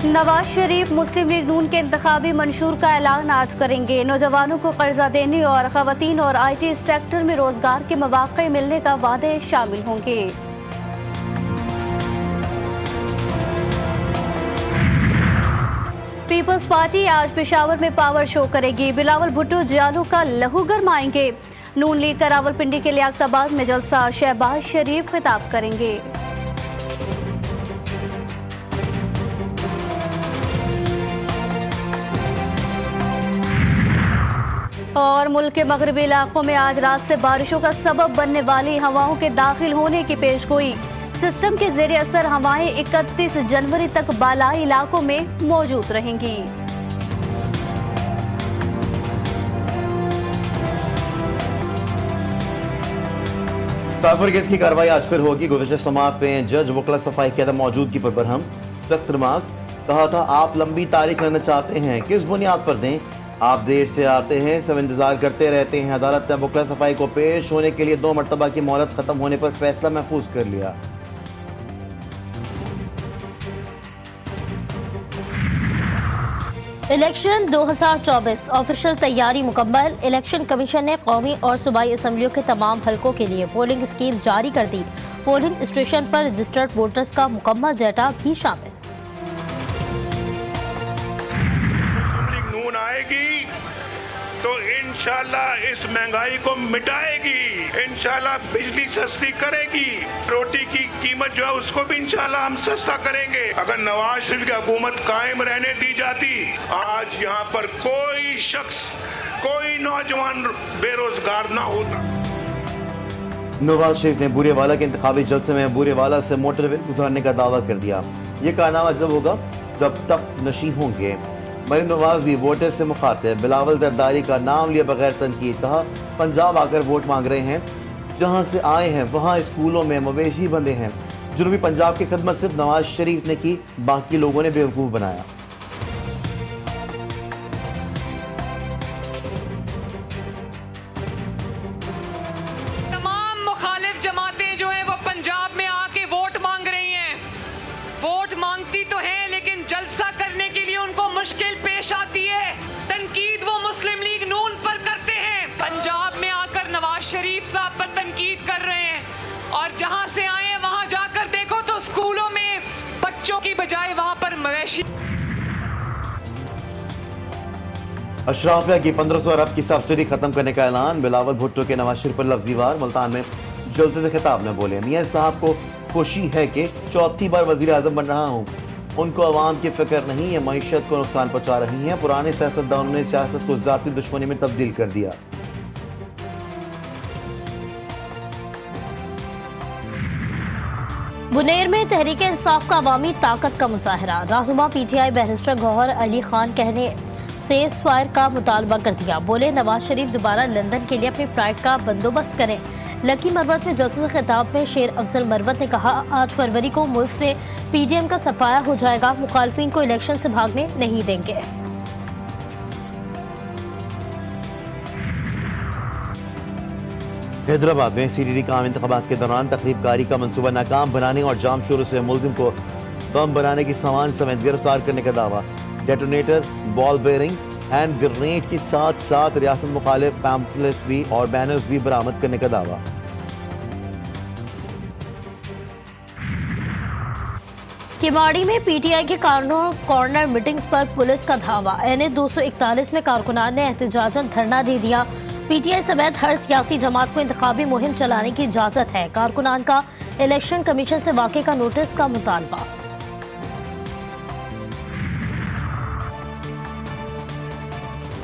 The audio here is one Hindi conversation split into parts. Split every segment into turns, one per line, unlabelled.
नवाज शरीफ मुस्लिम लीग नून के इंतखाबी मंशूर का ऐलान आज करेंगे। नौजवानों को कर्जा देने और खवातीन और IT सेक्टर में रोजगार के मौके मिलने का वादे शामिल होंगे। पीपल्स पार्टी आज पेशावर में पावर शो करेगी। बिलावल भुट्टो जियालो का लहू गरमाएंगे। नून लीग का रावलपिंडी के लियाकताबाद में जलसा, शहबाज शरीफ खिताब करेंगे। और मुल्क के मगरबी इलाकों में आज रात से बारिशों का सबब बनने वाली हवाओं के दाखिल होने की पेशगोई। सिस्टम के जेर असर हवाएं 31 जनवरी तक बालाई इलाकों में मौजूद रहेंगी।
काफिर केस की कार्रवाई आज फिर होगी। गुज़श्ता समाअत में जज वकला सफाई की अदम मौजूदगी पर बरहम। सख्त रिमार्क्स, कहा था आप लंबी तारीख लेना चाहते हैं, किस बुनियाद पर दें? आप देर से आते हैं, सब इंतजार करते रहते हैं। अदालत ने वकला सफाई को पेश होने के लिए 2 मरतबा की मोहलत खत्म होने पर फैसला महफूज कर लिया।
इलेक्शन 2024 ऑफिशियल तैयारी मुकम्मल। इलेक्शन कमीशन ने कौमी और सूबाई असम्बलियों के तमाम हलकों के लिए पोलिंग स्कीम जारी कर दी। पोलिंग स्टेशन पर रजिस्टर्ड वोटर्स का मुकम्मल डाटा भी शामिल।
आएगी तो इंशाल्लाह इस महंगाई को मिटाएगी, इंशाल्लाह बिजली सस्ती करेगी, रोटी की कीमत जो है उसको भी इंशाल्लाह हम सस्ता करेंगे। अगर नवाज शरीफ की हुकूमत कायम रहने दी जाती, आज यहाँ पर कोई शख्स, कोई नौजवान बेरोजगार ना होता।
नवाज शरीफ ने बूरेवाला के इंतखाबी जलसे में बूरेवाला से मोटरवे गुजारने का दावा कर दिया। ये कारनामा जब होगा जब तक नशी होंगे। मरीम नवाज भी वोटर से मुखातिब। बिलावल जरदारी का नाम लिया बगैर तनकीद, कहा पंजाब आकर वोट मांग रहे हैं, जहां से आए हैं वहां स्कूलों में मवेशी बंधे हैं। जनूबी पंजाब की खिदमत सिर्फ नवाज शरीफ ने की, बाकी लोगों ने बेवकूफ़ बनाया।
तमाम मुखालिफ जमातें जो हैं वो पंजाब में आके वोट मांग रही हैं। वोट मांगती तो हैं लेकिन जलसा करने के लिए उनको मुश्किल पेश आती है। तनकीद वो मुस्लिम लीग नून पर करते हैं, पंजाब में आकर नवाज शरीफ साहब पर तनकीद कर रहे हैं। और जहां से आए हैं वहां जाकर देखो तो स्कूलों में बच्चों की बजाय वहां पर मवेशी।
अशराफिया की 1500 अरब की सब्सिडी खत्म करने का ऐलान। बिलावल भुट्टो के नवाज शरीफ पर लफ्जी वार। मुल्तान में जलसे से खिताब में बोले, मियां साहब को खुशी है कि चौथी बार वजीर आजम बन रहा हूँ। उनको अवाम की फिक्र नहीं है, मईशत को नुकसान पहुंचा रही हैं। पुराने सियासतदानों ने सियासत को जाती दुश्मनी में तब्दील कर दिया।
बुनेर में तहरीक इंसाफ का अवामी ताकत का मुजाहरा। रहनुमा PTI बैरिस्टर गौहर अली खान कहने से स्वायर का मुतालबा कर दिया। बोले नवाज शरीफ दोबारा लंदन के लिए अपनी फ्लाइट का बंदोबस्त करें। लकी मरवत में जलसे से खिताब में शेर अफजल मरवत ने कहा 8 फरवरी को मुल्क से PDM का सफाया हो जाएगा, मुखालफिन को इलेक्शन से भागने नहीं देंगे।
हैदराबाद में CDD का आम इंतखाबात के दौरान तकरीबकारी का मनसूबा नाकाम बनाने और जाम शुरू से मुलजिम को बम बनाने की सामान समेत गिरफ्तार करने का दावा। Detonator, ball bearing and grenade के साथ साथ रियासत मुखालिफ पैम्फलेट भी और बैनर्स भी बरामद करने का दावा।
किमाड़ी में PTI के कॉर्नर मीटिंग्स पर पुलिस का धावा। NA 241 में कारकुनान ने एहतजाजन धरना दे दिया। PTI समेत हर सियासी जमात को इंतखाबी मुहिम चलाने की इजाजत है। कारकुनान का इलेक्शन कमीशन से वाक़े का नोटिस का मुतालबा।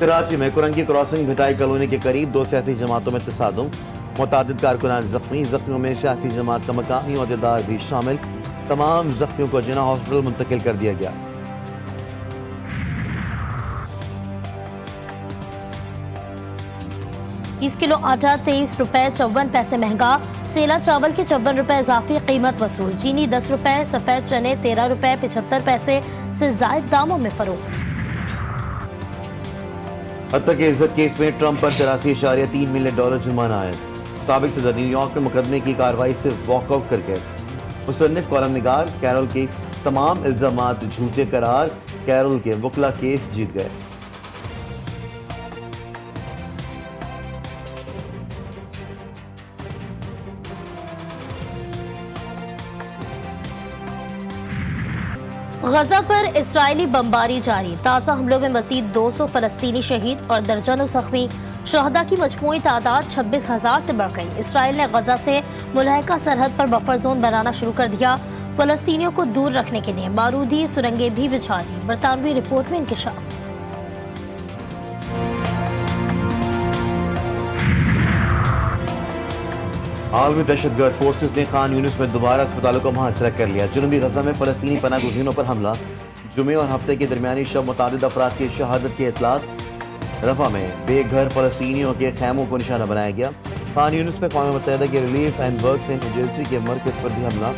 कराची में कुरंगी क्रॉसिंग भिटाई कॉलोनी के करीब 2 सियासी जमातों में तसादुम। मुतादिद कारकुनान जख्मी। जख्मियों में सियासी जमात का मकामी ओहदेदार भी शामिल। तमाम जख्मियों को जिना हॉस्पिटल मुंतकिल कर दिया गया।
20 किलो आटा 23 रुपए 54 पैसे महंगा। सेला चावल की 54 रुपए इजाफी कीमत वसूल। चीनी 10 रुपए, सफेद चने 13 रुपए 75 पैसे से जायद दामों में फरोख्त।
हत्या के इज्जत केस में ट्रंप पर $83.3 मिलियन जुर्माना आया। साबिक सदर न्यूयॉर्क में मुकदमे की कार्रवाई से वॉकआउट कर गए। मुसन्निफ कॉलम निगार कैरोल की तमाम इल्जामात झूठे करार, कैरोल के वकला केस जीत गए।
गजा पर इस्राएली बमबारी जारी, ताज़ा हमलों में मजीद 200 फलस्तीनी शहीद और दर्जनों जख्मी। शहदा की मजमूई तादाद 26,000 से बढ़ गई। इसराइल ने गजा से मुल्हका सरहद पर बफर जोन बनाना शुरू कर दिया। फलस्तीनियों को दूर रखने के लिए बारूदी सुरंगें भी बिछा दी। बरतानवी रिपोर्ट में इंकशाफ।
आलमी दहशतगर्द फोर्सेस ने खान यूनिस में दोबारा अस्पतालों का मुहासरा कर लिया। जनूबी गजा में फलस्तीनी पनाह गुज़ीनों पर हमला, जुमे और हफ्ते के दरमियानी शब मुतादिद अफराद की शहादत के इतलात। रफा में बेघर फलस्तीनियों के खैमों को निशाना बनाया गया। खान यूनिस में क़ौम मुत्तहिदा के रिलीफ एंड वर्क्स एजेंसी के मरकज़ पर भी हमला।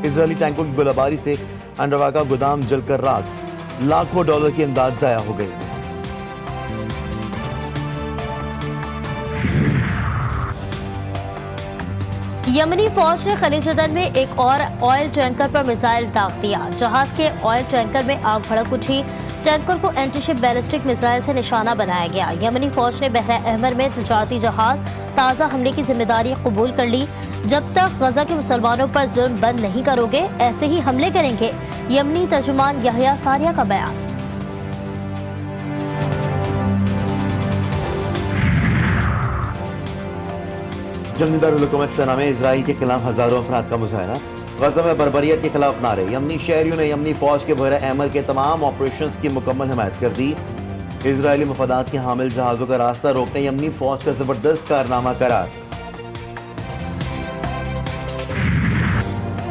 इजरायली टैंकों की गोलाबारी से अंडरवा का गोदाम जलकर राख, लाखों डॉलर की इमदाद ज़ाया हो गई।
यमनी फौज ने खलीज अदन में एक और ऑयल टैंकर पर मिसाइल दाग दिया। जहाज के ऑयल टैंकर में आग भड़क उठी। टैंकर को एंटीशिप बैलिस्टिक मिसाइल से निशाना बनाया गया। यमनी फौज ने बहरा अहमर में तजारती जहाज ताज़ा हमले की जिम्मेदारी कबूल कर ली। जब तक गजा के मुसलमानों पर जुल्म बंद नहीं करोगे, ऐसे ही हमले करेंगे। यमनी तर्जुमान यहया सारिया का बयान।
जंगी दारुल हुकूमत सना में इसराइल के खिलाफ हजारों अफराद का मुजाहरा। गजा में बर्बरियत के खिलाफ नारे। यमनी शहरियों ने यमनी फौज के बहरा अहमर के तमाम ऑपरेशंस की मुकम्मल हिमायत कर दी। इसराइली मफादात के हामिल जहाज़ों का रास्ता रोकने यमनी फौज का जबरदस्त कारनामा करार।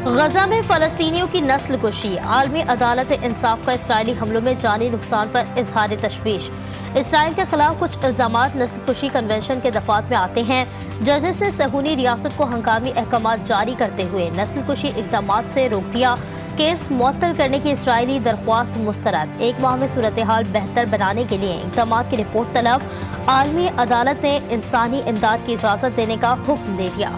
गजा में फलस्तीनियों की नस्ल कुशी। आलमी अदालत इंसाफ का इसराइली हमलों में जानी नुकसान पर इजहार तशवीश। इसराइल के खिलाफ कुछ इल्जामात नस्ल कुशी कन्वेंशन के दफात में आते हैं। जजेस ने सहूनी रियासत को हंगामी अहकामात जारी करते हुए नस्ल कुशी इकदामात से रोक दिया। केस मुअत्तल करने की इसराइली दरख्वास्त मुस्तरद। 1 माह में सूरत हाल बेहतर बनाने के लिए इकदामात की रिपोर्ट तलब। आलमी अदालत ने इंसानी इमदाद की इजाज़त देने का हुक्म दे दिया।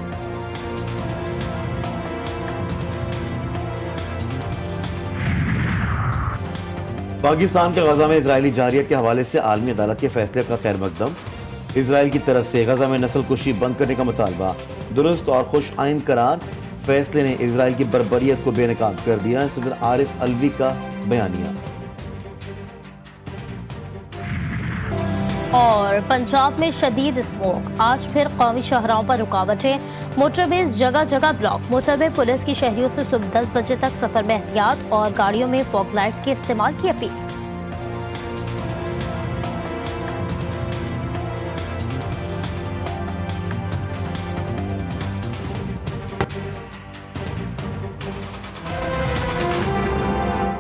पाकिस्तान के गजा में इजरायली जारियत के हवाले से आलमी अदालत के फैसले का खैर मकदम। इसराइल की तरफ से गजा में नस्ल कुशी बंद करने का मुतालबा दुरुस्त और खुश आइन करार। फैसले ने इसराइल की बर्बरियत को बेनकाब कर दिया। सदर आरिफ अलवी का बयानिया।
और पंजाब में शदीद स्मोक, आज फिर कौमी शाहराहों पर रुकावटें। मोटरवेज जगह जगह ब्लॉक। मोटरवे पुलिस की शहरियों से सुबह 10 बजे तक सफर में एहतियात और गाड़ियों में फॉग लाइट्स के इस्तेमाल की अपील।